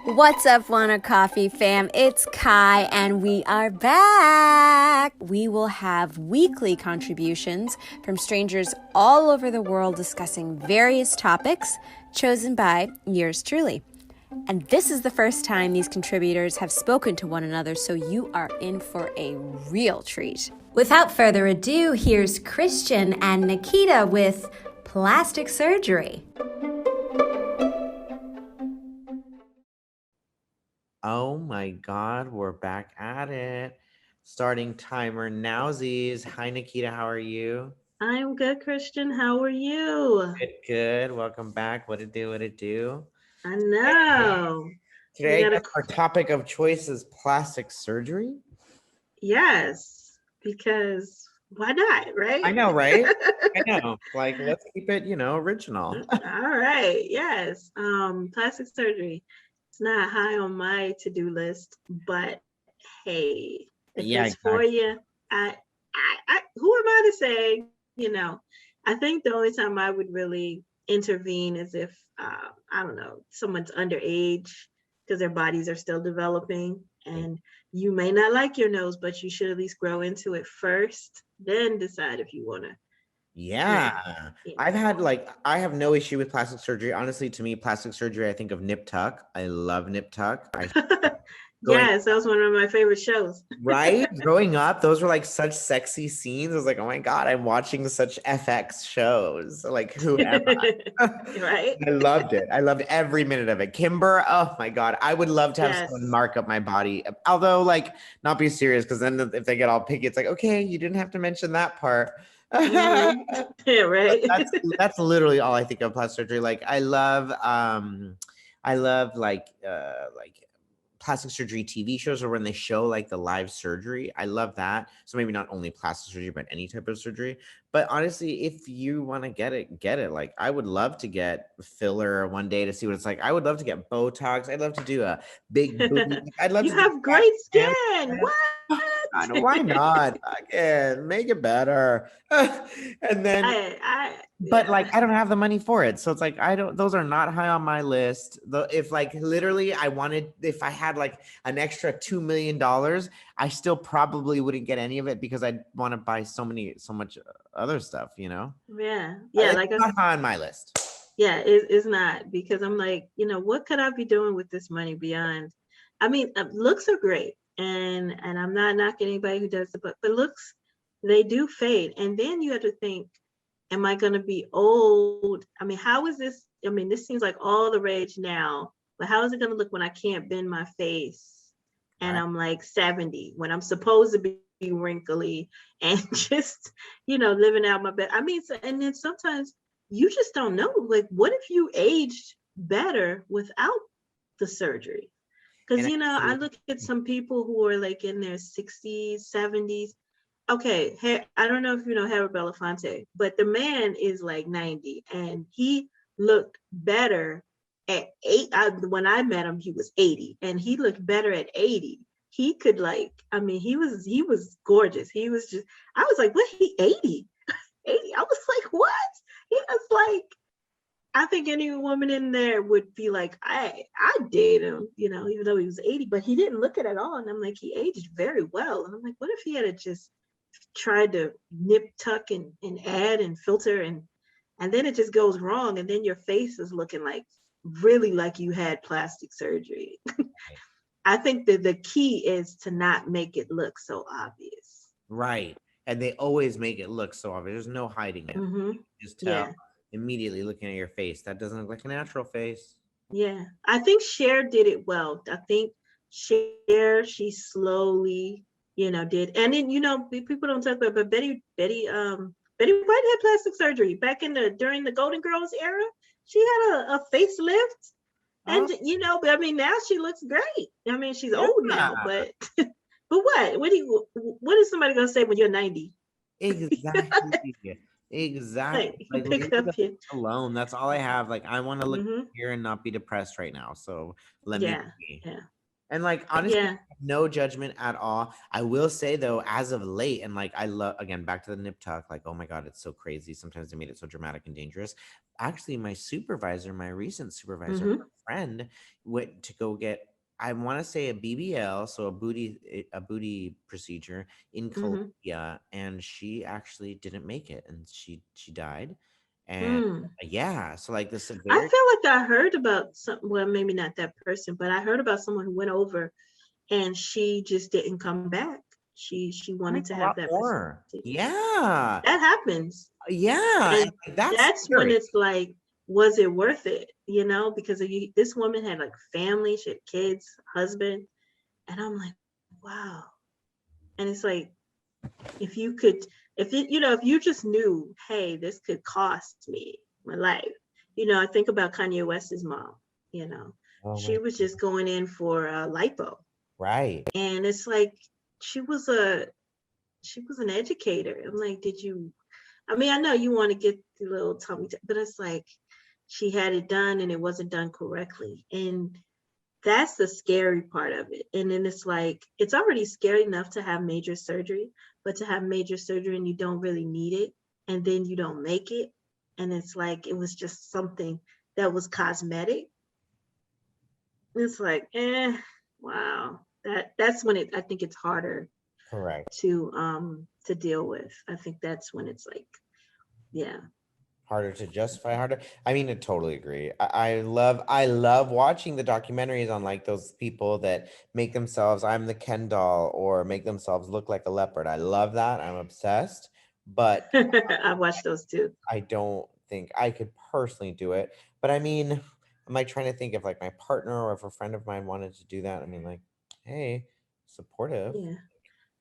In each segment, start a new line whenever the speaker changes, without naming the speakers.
What's up, Wanna Coffee fam? It's Kai, and we are back. We will have weekly contributions from strangers all over the world discussing various topics chosen by yours truly. And this is the first time these contributors have spoken to one another, so you are in for a real treat. Without further ado, here's Christian and Nikita with plastic surgery.
Oh my God, we're back at it. Starting timer nowsies. Hi, Nikita. How are you?
I'm good, Christian. How are you?
Good. Welcome back. What it do? What it do?
I know.
Today, I guess our topic of choice is plastic surgery.
Yes, because why not, right?
I know, right? I know. Like, let's keep it, original.
All right. Yes. Plastic surgery. It's not high on my to-do list, but hey, if
Yeah,
it's for
exactly.
you, who am I to say? I think the only time I would really intervene is if I don't know, someone's underage because their bodies are still developing, and you may not like your nose, but you should at least grow into it first, then decide if you want to.
Yeah. I have no issue with plastic surgery. Honestly, to me, plastic surgery, I think of Nip Tuck. I love Nip Tuck. Growing
Yes, that was one of my favorite shows.
Right? Growing up, those were like such sexy scenes. I was like, oh my God, I'm watching such FX shows. Like, who am I?
Right?
I loved it. I loved every minute of it. Kimber, oh my God. I would love to have someone
Yes.
mark up my body. Although, like, not be serious, because then if they get all picky, it's like, okay, you didn't have to mention that part.
Mm-hmm. Yeah,
But
right.
that's literally all I think of plastic surgery. Like I love like plastic surgery TV shows or when they show like the live surgery. I love that. So maybe not only plastic surgery, but any type of surgery. But honestly, if you want to get it, get it. Like I would love to get filler one day to see what it's like. I would love to get Botox. I'd love to do a big booty. I'd love
You
to do
have
fat
great
hand.
skin. What?
God, why not? Again, make it better. And then but
Yeah.
like I don't have the money for it. So it's like I don't those are not high on my list. Though if like literally if I had like an extra $2 million, I still probably wouldn't get any of it because I'd want to buy so much other stuff,
Yeah. Yeah.
It's
Like I,
not high on my list.
yeah, it's not, because I'm like, what could I be doing with this money beyond? I mean, looks are great, and I'm not knocking anybody who does it, but looks, they do fade, and then you have to think, am I going to be old? I mean, how is this? I mean, this seems like all the rage now, but how is it going to look when I can't bend my face and
Right.
I'm like 70 when I'm supposed to be wrinkly and just, living out my best? I mean, and then sometimes you just don't know. Like, what if you aged better without the surgery? Because,
And
I
actually,
look at some people who are like in their 60s, 70s. Okay, I don't know if you know Harry Belafonte, but the man is like 90, and he looked better at when I met him, he was 80, and he looked better at 80. He could, like, I mean, he was gorgeous. He was just, I was like, what, he 80? 80? I was like, what? He was like, I think any woman in there would be like, I date him, even though he was 80, but he didn't look it at all. And I'm like, he aged very well. And I'm like, what if he had just tried to nip, tuck, and add and filter, and then it just goes wrong, and then your face is looking like really like you had plastic surgery. I think that the key is to not make it look so obvious.
right. And they always make it look so obvious. There's no hiding it.
Mm-hmm.
Just tell
Yeah.
immediately looking at your face. That doesn't look like a natural face.
Yeah, I think Cher did it well. I think Cher, she slowly, did, and then, people don't talk about, but Betty White had plastic surgery back during the Golden Girls era. She had a facelift,
Oh,
and but I mean, now she looks great. I mean, she's
yeah.
old now, but what is somebody gonna say when you're 90?
Exactly. Exactly.
Like,
Like leave
pick
me
up
the
your,
alone. That's all I have. Like I want to look
mm-hmm.
here and not be depressed right now. So let me
Yeah,
be.
yeah.
And like honestly,
Yeah.
no judgment at all. I will say though, as of late, and like I love again back to the nip tuck, like oh my god, it's so crazy. Sometimes they made it so dramatic and dangerous. Actually, my supervisor, my recent supervisor,
Mm-hmm.
friend, went to go get I want to say a BBL, so a booty procedure in
Mm-hmm.
Colombia, and she actually didn't make it, and she died. And
Hmm.
yeah, so like the
I
severity.
feel like I heard about some, well, maybe not that person, but I heard about someone who went over and she just didn't come back. She wanted
Happens
to
a
have
lot
that
more.
procedure.
Yeah.
That happens.
Yeah. And
And
like, that's
that's when
scary.
it's like, was it worth it? You know, because this woman had like family, she had kids, husband, and I'm like, wow. And it's like, if you could, if it, if you just knew, hey, this could cost me my life. I think about Kanye West's mom. You know,
Oh
she
my,
was just going in for lipo,
right.
and it's like she was a she was an educator. I'm like, did you? I mean, I know you want to get the little tummy, but it's like she had it done and it wasn't done correctly, and that's the scary part of it. And then it's like it's already scary enough to have major surgery, but to have major surgery and you don't really need it, and then you don't make it, and it's like it was just something that was cosmetic. It's like, wow. That's when I think it's harder
Correct.
to deal with. I think that's when it's like, yeah.
Harder to justify, harder. I mean, I totally agree. I love watching the documentaries on like those people that make themselves, I'm the Ken doll, or make themselves look like a leopard. I love that. I'm obsessed. But
I watched those too.
I don't think I could personally do it. But I mean, am I trying to think if like my partner or if a friend of mine wanted to do that? I mean, like, hey, supportive.
Yeah.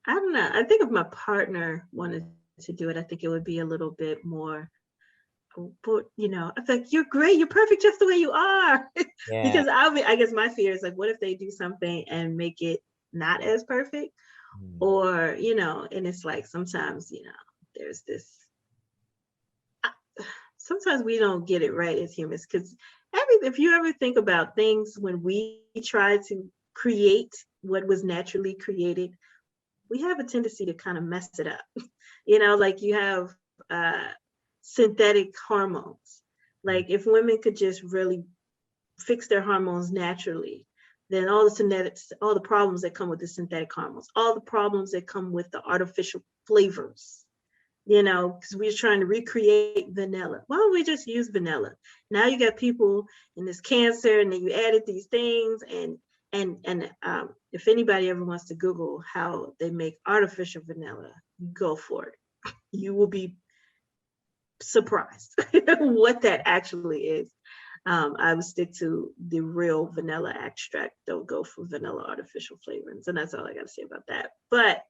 I don't know. I think if my partner wanted to do it, I think it would be a little bit more, but I feel like you're great, you're perfect just the way you are.
Yeah.
Because I guess my fear is like, what if they do something and make it not as perfect?
Mm.
Or, and it's like sometimes, there's this, sometimes we don't get it right as humans because if you ever think about things when we try to create what was naturally created, we have a tendency to kind of mess it up. Like you have synthetic hormones. Like if women could just really fix their hormones naturally, then all the problems that come with the synthetic hormones, all the problems that come with the artificial flavors, because we're trying to recreate vanilla. Why don't we just use vanilla? Now you got people in this cancer, and then you added these things, and if anybody ever wants to Google how they make artificial vanilla, go for it. You will be surprised what that actually is. I would stick to the real vanilla extract. Don't go for vanilla artificial flavorings, and that's all I got to say about that. But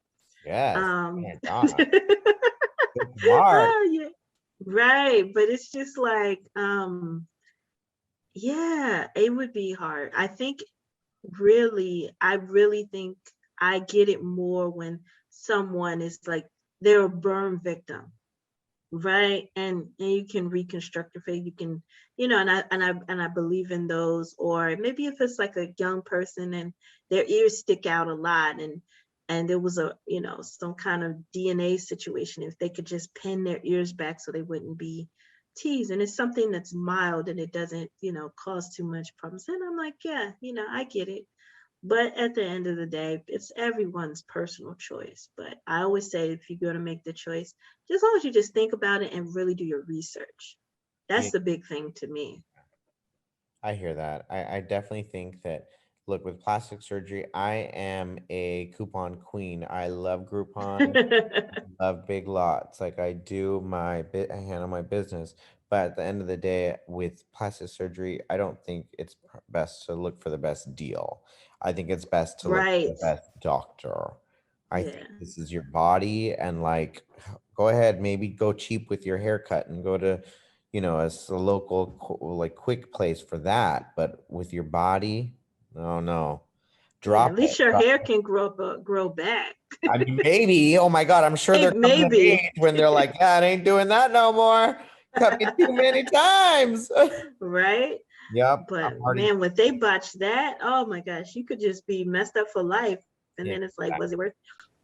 Yes. Oh
um,
my God. Good smart.
yeah, right. But it's just like, yeah, it would be hard. I really think I get it more when someone is like they're a burn victim, right? And you can reconstruct your face. You can, and I believe in those. Or maybe if it's like a young person and their ears stick out a lot, and there was a some kind of DNA situation, if they could just pin their ears back so they wouldn't be teased, and it's something that's mild and it doesn't cause too much problems, and I'm like, yeah, I get it. But at the end of the day, it's everyone's personal choice. But I always say, if you're going to make the choice, just as long as you just think about it and really do your research.
Yeah.
That's the big thing to me.
I hear that. I definitely think that, look, with plastic surgery, I am a coupon queen. I love Groupon, love Big Lots. Like I do my bit, I handle my business. But at the end of the day, with plastic surgery, I don't think it's best to look for the best deal. I think it's best to look for
Right.
the best doctor. I think
Yeah.
this is your body, and like, go ahead, maybe go cheap with your haircut and go to, as a local like quick place for that. But with your body, oh no,
Yeah.
drop
At
it.
least your hair can grow back.
I mean, maybe. Oh my God, I'm sure there comes an
Maybe.
age when they're like, yeah, I ain't doing that no more. Cut me too many times.
Right.
Yep.
But
I'm already.
man, when they botch that, oh my gosh, you could just be messed up for life. And
Yeah.
then it's like,
Exactly.
was it worth?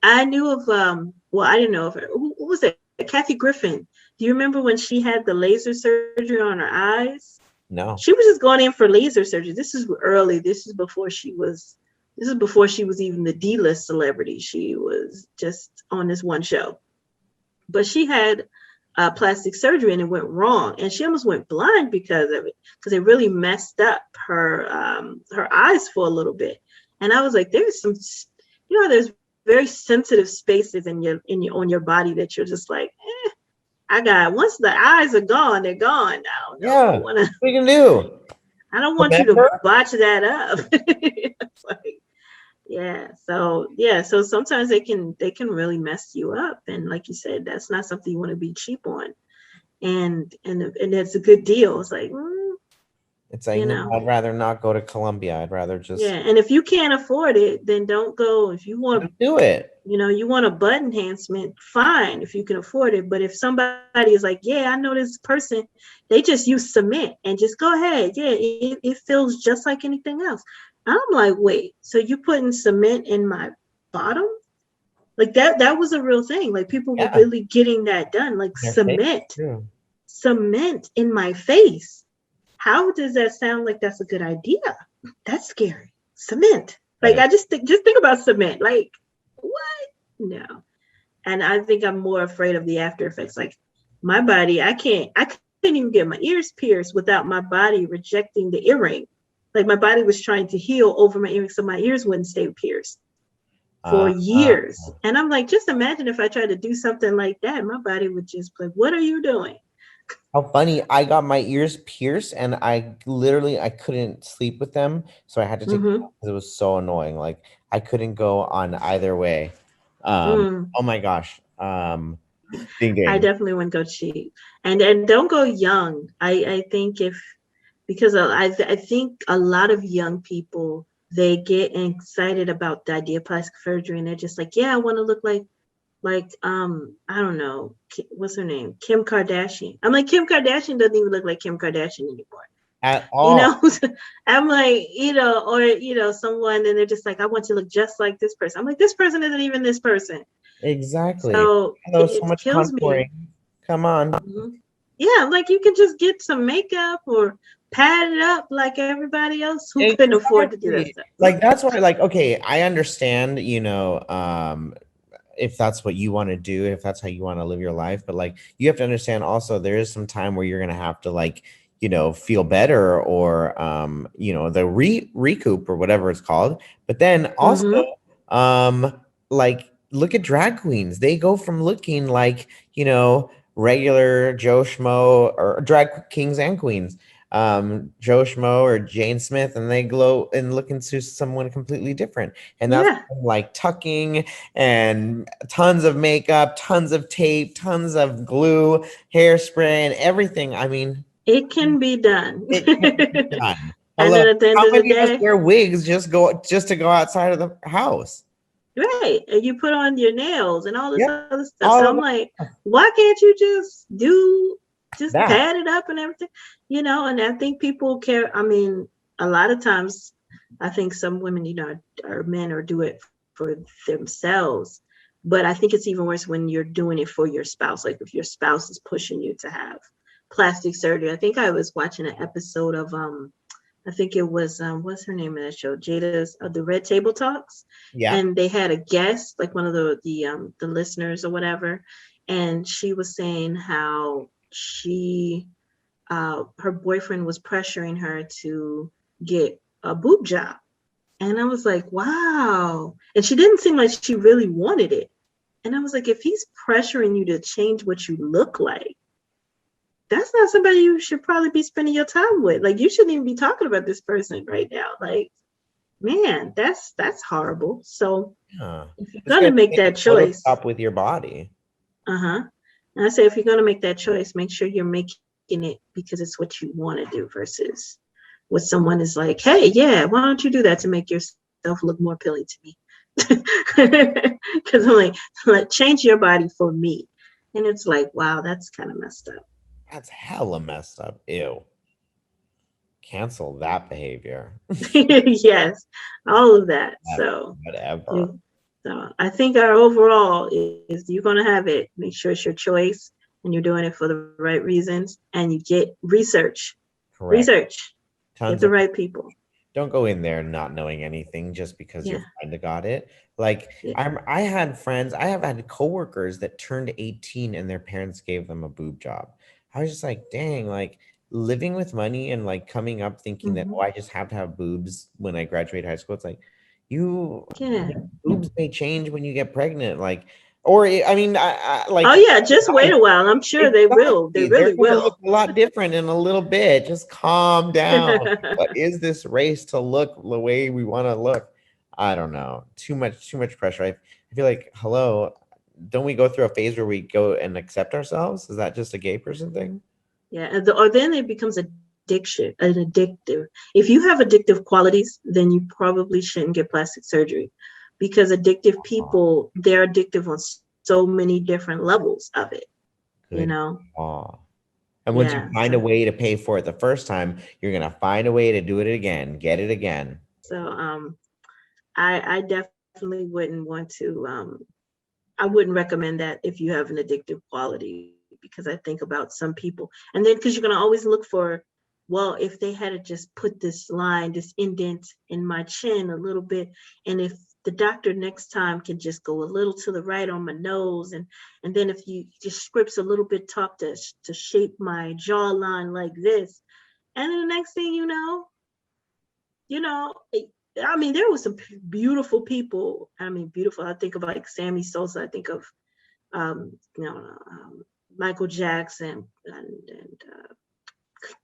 I knew of well, I didn't know of her. Who was it? Kathy Griffin. Do you remember when she had the laser surgery on her eyes?
No.
She was just going in for laser surgery. This is early. This is before she was even the D-list celebrity. She was just on this one show. But she had plastic surgery and it went wrong, and she almost went blind because of it, because it really messed up her eyes for a little bit. And I was like, there's some, there's very sensitive spaces in your on your body that you're just like, I got, once the eyes are gone, they're gone. I don't know if I
Yeah.
want to.
What are you gonna do?
I don't want you to
Remember?
botch that up. It's like, so sometimes they can really mess you up, and like you said, that's not something you want to be cheap on, and it's a good deal. It's like,
It's like,
you
no,
know
I'd rather not go to Colombia. I'd rather
yeah.
just
And if you can't afford it, then don't go. If you want,
do it.
you want a butt enhancement, fine, if you can afford it. But if somebody is like, yeah, I know this person, they just use cement, and just go ahead, yeah, it feels just like anything else. I'm like, wait, so you putting cement in my bottom? Like that was a real thing. Like people were
Yeah.
really getting that done. Like
Their face too.
cement in my face. How does that sound like that's a good idea? That's scary. Cement.
That
Like
is.
I just think about cement. Like what? No. And I think I'm more afraid of the after effects. Like my body, I couldn't even get my ears pierced without my body rejecting the earring. Like my body was trying to heal over my earring so my ears wouldn't stay pierced for
Uh,
years. And I'm like, just imagine if I tried to do something like that, my body would just be like, what are you doing?
how funny! I got my ears pierced, and I couldn't sleep with them, so I had to take them
Mm-hmm.
out because it was so annoying. Like I couldn't go on either way.
Mm.
Oh my gosh. Ding
I
ding.
definitely wouldn't go cheap. And don't go young. I think if, because I think a lot of young people, they get excited about the idea of plastic surgery, and they're just like, yeah, I want to look like I don't know, what's her name, Kim Kardashian. I'm like, Kim Kardashian doesn't even look like Kim Kardashian anymore.
At
You
all.
know, I'm like, or someone, and they're just like, I want to look just like this person. I'm like, this person isn't even this person.
Exactly.
So
Hello, so
it
much
kills me.
contouring. Come on.
Mhm. Yeah, like you can just get some makeup or pad it up like everybody else who couldn't afford to do that
Exactly.
stuff.
Like that's why, like, okay, I understand, if that's what you want to do, if that's how you want to live your life, but like you have to understand also there is some time where you're gonna have to like, feel better or the recoup or whatever it's called. But then also,
Mm-hmm.
like look at drag queens. They go from looking like, regular Joe Schmo or drag kings and queens, Joe Schmo or Jane Smith, and they glow and look into someone completely different. And that's
Yeah,
like tucking and tons of makeup, tons of tape, tons of glue, hairspray, and everything. I mean,
it can be done.
it can be done.
And
Hello.
then at the end
How
of the
many of us
day,
wear wigs just to go outside of the house?
right, and you put on your nails and all this
Yep.
other stuff. So
All
I'm
of
like, why can't you just
that.
pad it up and everything? And I think people care. I mean, a lot of times I think some women, or men, or do it for themselves. But I think it's even worse when you're doing it for your spouse. Like if your spouse is pushing you to have plastic surgery. I think I was watching an episode of I think it was what's her name in that show? Jada's the Red Table Talks,
Yeah.
and they had a guest, like one of the listeners or whatever, and she was saying how her boyfriend was pressuring her to get a boob job, and I was like, wow, and she didn't seem like she really wanted it, and I was like, if he's pressuring you to change what you look like, that's not somebody you should probably be spending your time with. Like you shouldn't even be talking about this person right now. Like, man, that's horrible. So
Yeah.
if you're
It's
gonna
gonna
make
take
that choice,
Photoshop with your body.
uh-huh. And I say if you're gonna make that choice, make sure you're making it because it's what you want to do versus what someone is like, hey, yeah, why don't you do that to make yourself look more appealing to me? Because I'm like, change your body for me. And it's like, wow, that's kind of messed up.
That's hella messed up. Ew. cancel that behavior.
Yes, all of that. So,
Whatever.
so I think our overall is you're going to have it. Make sure it's your choice and you're doing it for the right reasons. And you get research.
Correct.
Research. Get
Tons
the
of
right people.
don't go in there not knowing anything just because your
Yeah.
friend got it. Like
Yeah.
I had friends, I have had coworkers that turned 18 and their parents gave them a boob job. I was just like, dang, like living with money and like coming up thinking that,
Mhm.
oh, I just have to have boobs when I graduate high school. It's like you
Yeah.
boobs may change when you get pregnant. Like, or I mean, like
Oh yeah, just wait a while. I'm sure they will. They
exactly. They're
really
gonna
will.
look a lot different in a little bit. Just calm down. What is this race to look the way we want to look? I don't know. Too much pressure. I feel like, hello, don't we go through a phase where we go and accept ourselves? Is that just a gay person thing?
Yeah, or then it becomes addiction, an addictive. If you have addictive qualities, then you probably shouldn't get plastic surgery because addictive people, they're addictive on so many different levels of it, you
Good.
know?
And once you
Yeah.
find a way to pay for it the first time, you're gonna find a way to do it again, get it again.
So I definitely wouldn't want to I wouldn't recommend that if you have an addictive quality because I think about some people and then because you're gonna always look for, well, if they had to just put this line, this indent in my chin a little bit, and if the doctor next time can just go a little to the right on my nose, and then if you just scripts a little bit top to shape my jawline like this, and then the next thing you know, I mean, there was some beautiful people. I mean, beautiful. I think of like Sammy Sosa. I think of Michael Jackson and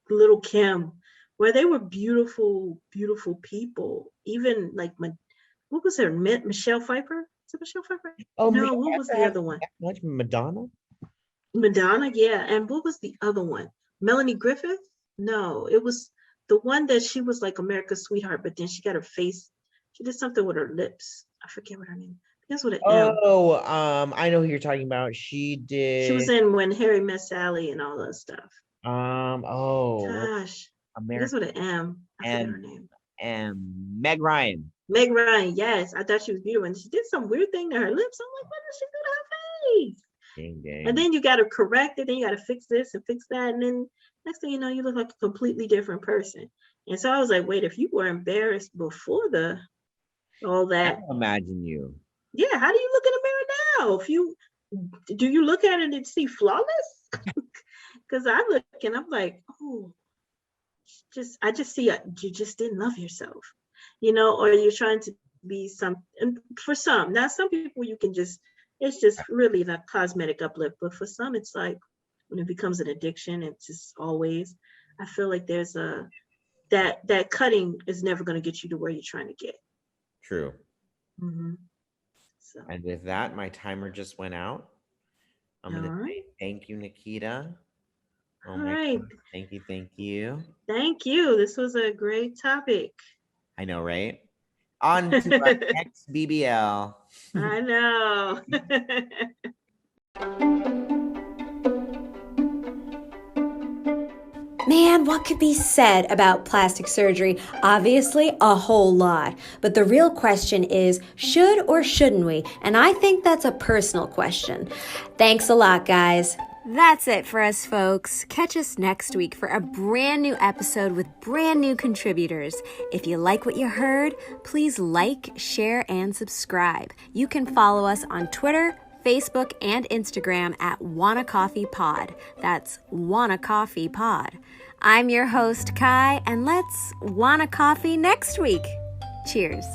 Little Kim, where they were beautiful, beautiful people. Even like what was her? Michelle Pfeiffer? Is it Michelle Pfeiffer?
Oh,
No, what was the other one?
Much Madonna?
Madonna, yeah. And what was the other one? Melanie Griffith? No, it was the one that she was like America's sweetheart, but then she got her face. She did something with her lips. I forget what her name. Begins with an M.
Oh, I know who you're talking about. She
She was
did.
in When Harry Met Sally and all that stuff.
Oh,
Gosh, begins
America
with an M. I forget her name.
and Meg Ryan.
Meg Ryan, yes. I thought she was beautiful. And she did some weird thing to her lips. I'm like, what did she do to her face?
Dang.
And then you got to correct it. Then you got to fix this and fix that. And then next thing you know, you look like a completely different person. And so I was like, wait, if you were embarrassed before all that.
I can imagine you.
Yeah, how do you look in the mirror now? Do you look at it and see flawless? Because I look and I'm like, oh, I just see you just didn't love yourself, or you're trying to be and for some. Now, some people you can it's just really not cosmetic uplift, but for some, it's like when it becomes an addiction, it's just always. I feel like there's that cutting is never going to get you to where you're trying to get.
True.
Mm-hmm. So.
And with that, my timer just went out. I'm going to say thank you, Nikita. Oh my God. Thank you.
Thank you. This was a great topic.
I know, right? On to our next BBL.
I know.
Man, what could be said about plastic surgery? Obviously, a whole lot. But the real question is, should or shouldn't we? And I think that's a personal question. Thanks a lot, guys. That's it for us, folks. Catch us next week for a brand new episode with brand new contributors. If you like what you heard, please like, share, and subscribe. You can follow us on Twitter, Facebook, and Instagram at WannaCoffeePod. That's WannaCoffeePod. I'm your host, Kai, and let's wanna coffee next week. Cheers.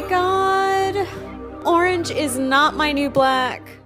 my God. Orange is not my new black.